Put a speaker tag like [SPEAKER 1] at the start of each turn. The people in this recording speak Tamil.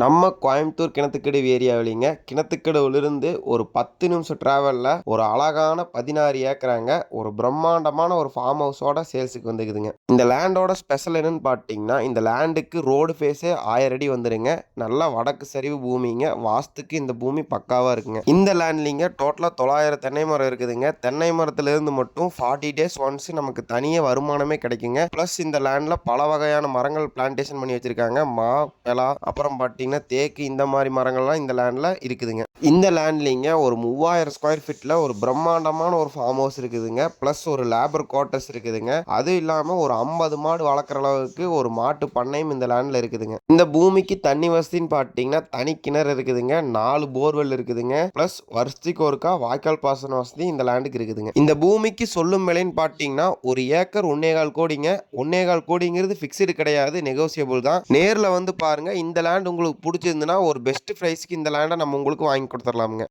[SPEAKER 1] நம்ம கோயம்புத்தூர் கிணத்துக்கடவு ஏரியாவிலிங்க கிணத்துக்கடவுலிருந்து ஒரு 10 நிமிஷம் டிராவலில் ஒரு அழகான 16 ஏக்கராங்க ஒரு பிரம்மாண்டமான ஒரு ஃபார்ம் ஹவுஸோட சேல்ஸுக்கு வந்துக்குதுங்க. இந்த லேண்டோட ஸ்பெஷல் என்னன்னு பார்த்தீங்கன்னா, இந்த லேண்டுக்கு ரோடு ஃபேஸே 1000 அடி வந்துடுங்க. நல்லா வடக்கு சரிவு பூமிங்க. வாஸ்துக்கு இந்த பூமி பக்காவாக இருக்குங்க. இந்த லேண்ட்லிங்க டோட்டலாக 900 தென்னை மரம் இருக்குதுங்க. தென்னை மரத்துலேருந்து மட்டும் 40 டேஸ் ஒன்ஸ் நமக்கு தனியாக வருமானமே கிடைக்குங்க. ப்ளஸ் இந்த லேண்டில் பல வகையான மரங்கள் பிளான்டேஷன் பண்ணி வச்சுருக்காங்க. மா, பெலா, அப்புறம் தேக்கு இந்த மாதிரி மரங்கள்லாம் இந்த லேண்டில் இருக்குதுங்க. இந்த லேண்ட்லிங்க ஒரு 3000 ஸ்கொயர் ஃபீட்டில் ஒரு பிரம்மாண்டமான ஒரு ஃபார்ம் ஹவுஸ் இருக்குதுங்க. ப்ளஸ் ஒரு லேபர் குவார்ட்டர்ஸ் இருக்குதுங்க. அது இல்லாமல் ஒரு 50 மாடு வளர்க்குற அளவுக்கு ஒரு மாட்டு பண்ணையும் இந்த லேண்டில் இருக்குதுங்க. இந்த பூமிக்கு தண்ணி வசதின்னு பார்த்தீங்கன்னா தனி கிணறு இருக்குதுங்க. 4 போர்வெல் இருக்குதுங்க. ப்ளஸ் வருஷத்துக்கு ஒருக்கா வாய்க்கால் பாசன வசதி இந்த லேண்டுக்கு இருக்குதுங்க. இந்த பூமிக்கு சொல்லும் விலைன்னு பார்த்தீங்கன்னா ஒரு ஏக்கர் 1.25 கோடிங்க. 1.25 கோடிங்கிறது ஃபிக்ஸ்டு கிடையாது, நெகோசியபிள் தான். நேரில் வந்து பாருங்க. இந்த லேண்ட் உங்களுக்கு பிடிச்சிருந்துன்னா ஒரு பெஸ்ட் ப்ரைஸ்க்கு இந்த லேண்டை நம்ம உங்களுக்கு வாங்கி கொடுத்துடலாமுங்க.